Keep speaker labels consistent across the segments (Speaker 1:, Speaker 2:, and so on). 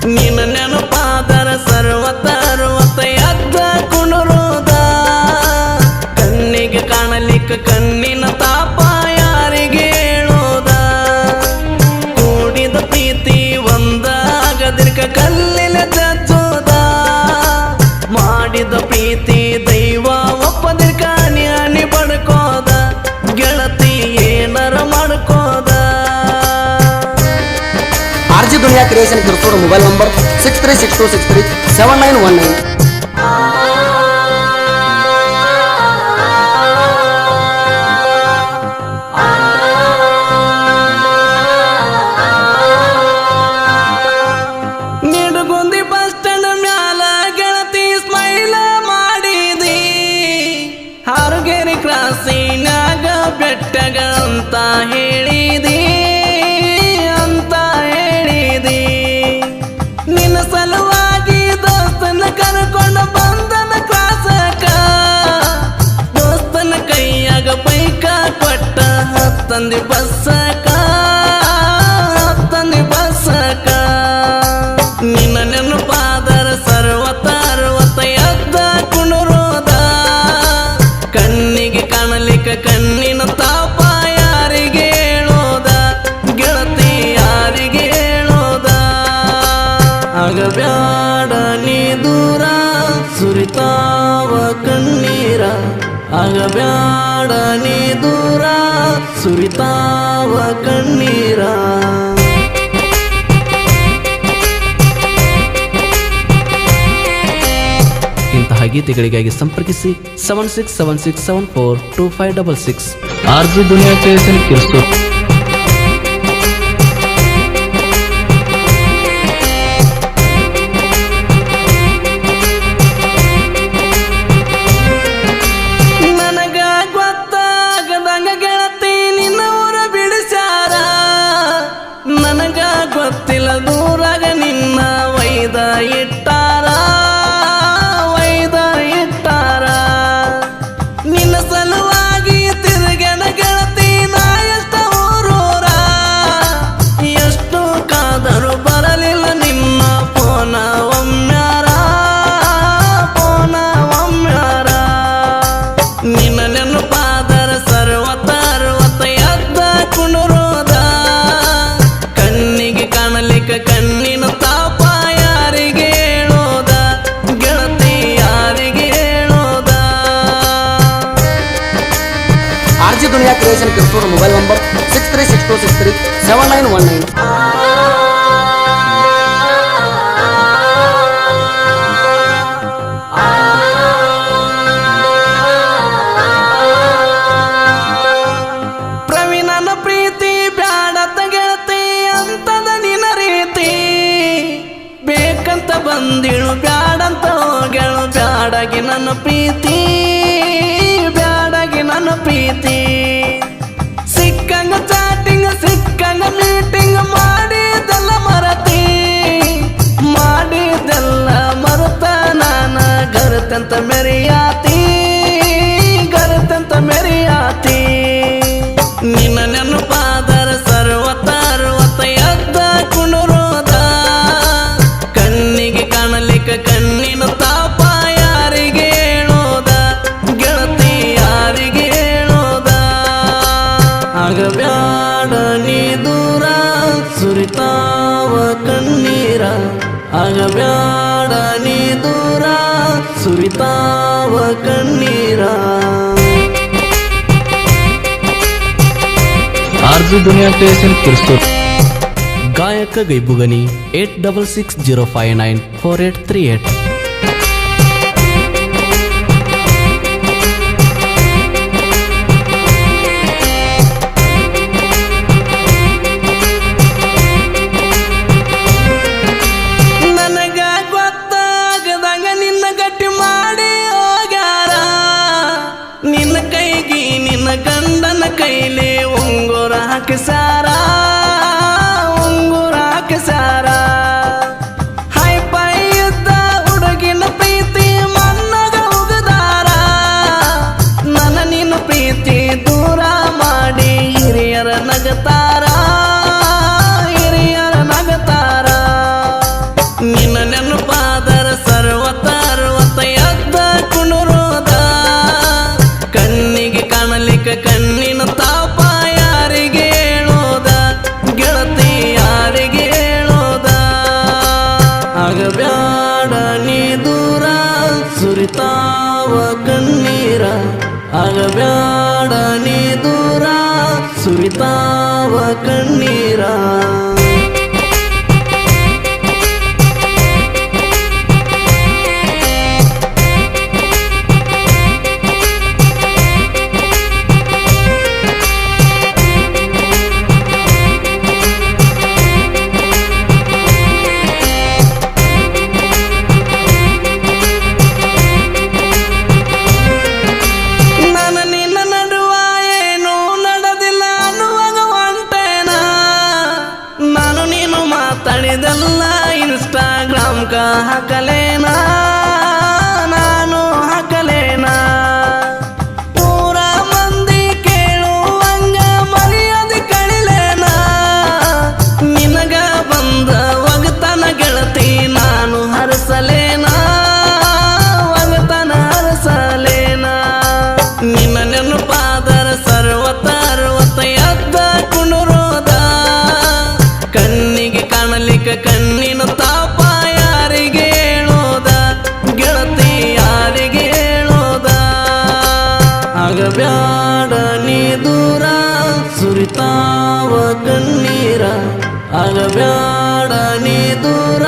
Speaker 1: ನಿನ್ನ ನೆನಪಾದರ ಸರ್ವತ ಎದ್ದ ಕುಣುರುದ ಕಣ್ಣಿಗೆ ಕಾಣಲಿಕ್ಕ ಕಣ್ಣಿನ ತಾಪ ಯಾರಿಗೆ ಹೇಳೋದ ಕೂಡಿದ ಪ್ರೀತಿ ಒಂದಾಗದಿರ್ಕ ಕಲ್ಲಿನ ಜಜ್ಜೋದ ಮಾಡಿದ ಪ್ರೀತಿ ದೈವ ಒಪ್ಪದಿರ್ಕ ಅನಿ ಬಡ್ಕೋದ ಗೆಳತಿ ಏನಾರ ಮಾಡ್ಕೋದ
Speaker 2: RG Dunia Creation Kirtur mobile number 6362637919.
Speaker 1: Nidagundi bus stand ಮ್ಯಾಲ ಗೆಳತಿ ಸ್ಮೈಲ್ ಮಾಡಿದಿ ಹಾರುಗೇರಿ ಕ್ರಾಸಿನ್ಯಾಗ ಬೆಟ್ಟಗ ಅಂತ ಹೇಳಿದಿ ನಿನ್ನ ಸಲುವಾಗಿ ದೋಸ್ತನ ಕರ್ಕೊಂಡು ಬಂದನ ಕ್ರಾಸಕ ದೋಸ್ತನ ಕೈಯಾಗ ಬೈಕ ಕೊಟ್ಟ ಹತ್ತಂದಿ ಬಸ್ಸಕ ನಿನ್ನ ನೆನಪಾದರ ಸರ್ವತ ಎದ್ದ ಕುಣುರೋದ ಕಣ್ಣಿಗೆ ಕಾಣಲಿಕ್ಕ ಕಣ್ಣಿನ ತಾಪ ಯಾರಿಗೆ ಹೇಳೋದ ಗೆಳತಿ ಯಾರಿಗೆ ಹೇಳೋದ ಆಗಬ್ಯಾಡ ನೀ ದೂರ ಸುರಿತಾವ ಕಣ್ಣೀರ ಆಗಬ್ಯಾಡ ನೀ ದೂರ ಸುರಿತಾವ ಕಣ್ಣೀರ ಇಂತಹ ಗೀತೆಗಳಿಗಾಗಿ ಸಂಪರ್ಕಿಸಿ 7676742566
Speaker 3: RG Dunia Creation Kirtur.
Speaker 1: ನನಗ ಗೊತ್ತಾಗದಂಗ ಗೆಳತಿ ನಿನ್ನ ಊರ ಬಿಡಿಸ್ಯಾರ ನನಗ ಗೊತ್ತಿಲ್ಲ ದೂರಾಗ ನಿನ್ನ ವೈದ ಇಟ್ಟಾರ ನಿನ್ನ ಸಲುವಾಗಿ ತಿರುಗನ ಗೆಳತಿ ನಾ ಎಷ್ಟ ಊರೂರ ಎಷ್ಟು ಕಾದರೂ ಬರಲಿಲ್ಲ ನಿನ್ನ ಫೋನ ಒಮ್ಮ್ಯಾರ ನಿನ್ನ ನೆನಪಾದರ ಸರ್ವತ ಎದ್ದ ಕುಣುರೋದ ಕಣ್ಣಿಗೆ ಕಾಣಲಿಕ್ಕ ಕಣ್ಣಿನ ತಾಪ ಯಾರಿಗೆ ಹೇಳೋದ ಗೆಳತಿ ಯಾರಿಗೆ ಹೇಳೋದ
Speaker 2: RG Dunia Creation Kirtur mobile number 6362637919.
Speaker 1: ಪ್ರವೀಣನ ಪ್ರೀತಿ ಬ್ಯಾಡತ ಗೆಳತಿ ಅಂತದ ನಿನ್ನ ರೀತಿ ಬೇಕಂತ ಬಂದಿಳು ಬ್ಯಾಡಂತ ಹೋಗ್ಯಾಳು ಬ್ಯಾಡಾಗಿ ನನ್ನ ಪ್ರೀತಿ ಸಿಕ್ಕಂಗ ಚಾಟಿಂಗ್ ಸಿಕ್ಕಂಗ ಮೀಟಿಂಗ್ ಮಾಡಿದೆಲ್ಲ ಮರುತ ನಾನ ಗರತಂತ ಮೆರಿಯಾತಿ ನಿನ್ನ ನೆನಪಾದರ ಸರ್ವತ ಎದ್ದ ಕುಣುರೋದ ಕಣ್ಣಿಗೆ ಕಾಣಲಿಕ್ಕ ಕಣ್ಣಿನ ತಾಪ ಯಾರಿಗೆ ಹೇಳೋದ ಗೆಳತಿ ಯಾರಿಗೆ ಹೇಳೋದ ಆಗಬ್ಯಾಡ ನೀ ದೂರ ಸುರಿತಾವ ಕಣ್ಣೀರ ಆಗಬ್ಯಾಡ ನೀ ದೂರ ಸುರಿತಾವ ಕಣ್ಣೀರ
Speaker 3: RG Dunia Creation Kirtur.
Speaker 1: ಗಾಯಕ ಗೈಬುಗನಿ 8660594838. ನನಗ ಗೊತ್ತಾಗದಂಗ ನಿನ್ನ ಗಟ್ಟಿ ಮಾಡಿ ಹೋಗ್ಯಾರ ನಿನ್ನ ಕೈಗಿ ನಿನ್ನ ಗಂಡನ ಕೈಲಿ ಉಂಗುರ ಹಾಕಿಸಾರ ಹೈ ಪೈ ಇದ್ದ ಕಣ್ಣೀರ. ತಣಿದೆಲ್ಲ ಇನ್ಸ್ಟಾಗ್ರಾಮ್ ಹಾಕಲೇನಾ, ನಾನು ಹಾಕಲೇನಾ. ಪೂರ ಮಂದಿ ಕೇಳುವಂಗ ಮರ್ಯಾದೆ ಕಳಿಲೇನಾ. ನಿನಗ ಬಂದ ಒಗತನ ಗೆಳತಿ ನಾನು ಹರಸಲೇನಾ, ಒಗತನ ಹರಸಲೇನಾ. ನಿನ್ನ ನೆನಪಾದರ ಸರ್ವತ ಎದ್ದ ಕುಣುರೋದ. ಕಣ್ಣಿಗೆ ಕಾಣಲಿಕ್ಕ ಕಣ್ಣಿನ ತಾಪ ಯಾರಿಗೆ ಹೇಳೋದ, ಗೆಳತಿ ಯಾರಿಗೆ ಹೇಳೋದ. ಆಗಬ್ಯಾಡ ನೀ ದೂರ ಸುರಿತಾವ ಕಣ್ಣೀರ. ಆಗಬ್ಯಾಡ ನೀ ದೂರ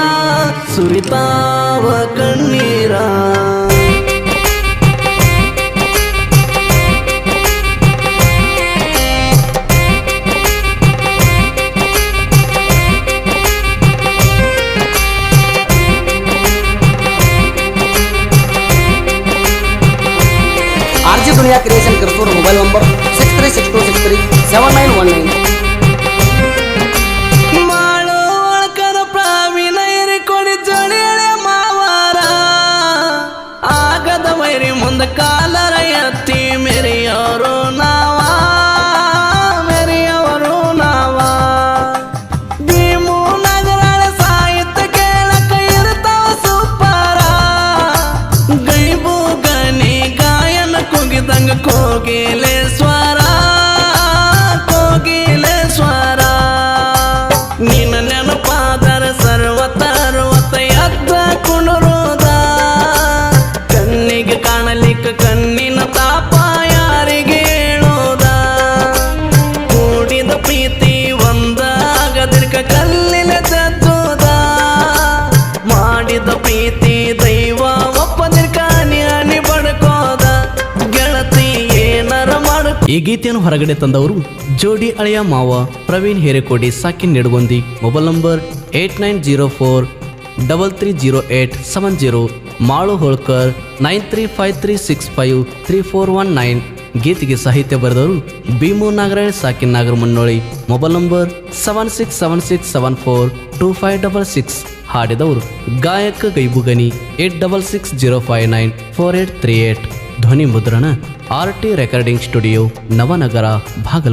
Speaker 1: ಸುರಿತಾವ ಕಣ್ಣೀರ.
Speaker 2: RJ दुनिया क्रिएशन किरसूर मोबाइल नंबर 6362637919.
Speaker 1: ಮಾಳು ಒಳಕರ ಪ್ರಾವಿನ ಇರಿ ಕೊಡಿ ಜಡಿಯಳೆ ಮಾವಾರ. ಆಗದ ವೈರಿ ಮುಂದ ಕಾಲರ ಎತ್ತಿ ಮೆರೆಯವರು ನಾವ, ಮೆರೆಯವರು ನಾವ. ಭೀಮು ನಗರಳ ಸಾಹಿತ್ಯ ಕೇಳಕ ಇರ್ತಾವ ಸೂಪರ. ಗೈಬು ಗನಿ ಗಾಯನ ಕುಗಿದಂಗ ಕೋಗಿಲೇಶ್ವರ, ಕೋಗಿಲೇಶ್ವರ. ನಿನ್ನ ನೆನಪಾದರ ಸರ್ವತ ಎದ್ದ ಕುಣುರೋದ. ಕಣ್ಣಿಗೆ ಕಾಣಲಿಕ್ಕ ಕಣ್ಣಿನ ತಾಪ ಯಾರಿಗೆ ಹೇಳೋದ. ಕೂಡಿದ ಪ್ರೀತಿ ಒಂದಾಗದಿರ್ಕ ಕಲ್ಲಿನ ಜಜ್ಜೋದ. ಮಾಡಿದ ಪ್ರೀತಿ ದೈವ ಒಪ್ಪದಿರ್ಕ ಅನಿ ಬಡ್ಕೋದ. ಗೆಳತಿ ಏನಾರ ಮಾಡ. ಈ ಗೀತೆಯನ್ನು ಹೊರಗಡೆ ತಂದವರು ಜೋಡಿ ಅಳಿಯ ಮಾವ ಪ್ರವೀಣ್ ಹೇರೆಕೋಡಿ ಸಾಕಿನ್ ನೆಡಗೊಂದಿ. Mobile number 8904330870. ಮಾಳು ಹೋಳ್ಕರ್ 9353653419. ಗೀತೆಗೆ ಸಾಹಿತ್ಯ ಬರೆದವರು ಭೀಮು ನಾಗರಾಯ್ ಸಾಕಿನ್ ನಾಗರ ಮುನ್ನೋಳಿ. Mobile number 7676742566. ಹಾಡಿದವರು ಗಾಯಕ ಗೈಬುಗನಿ 8660594838. ಧ್ವನಿ ಮುದ್ರಣ RT recording studio, Navanagar, Bagalkot.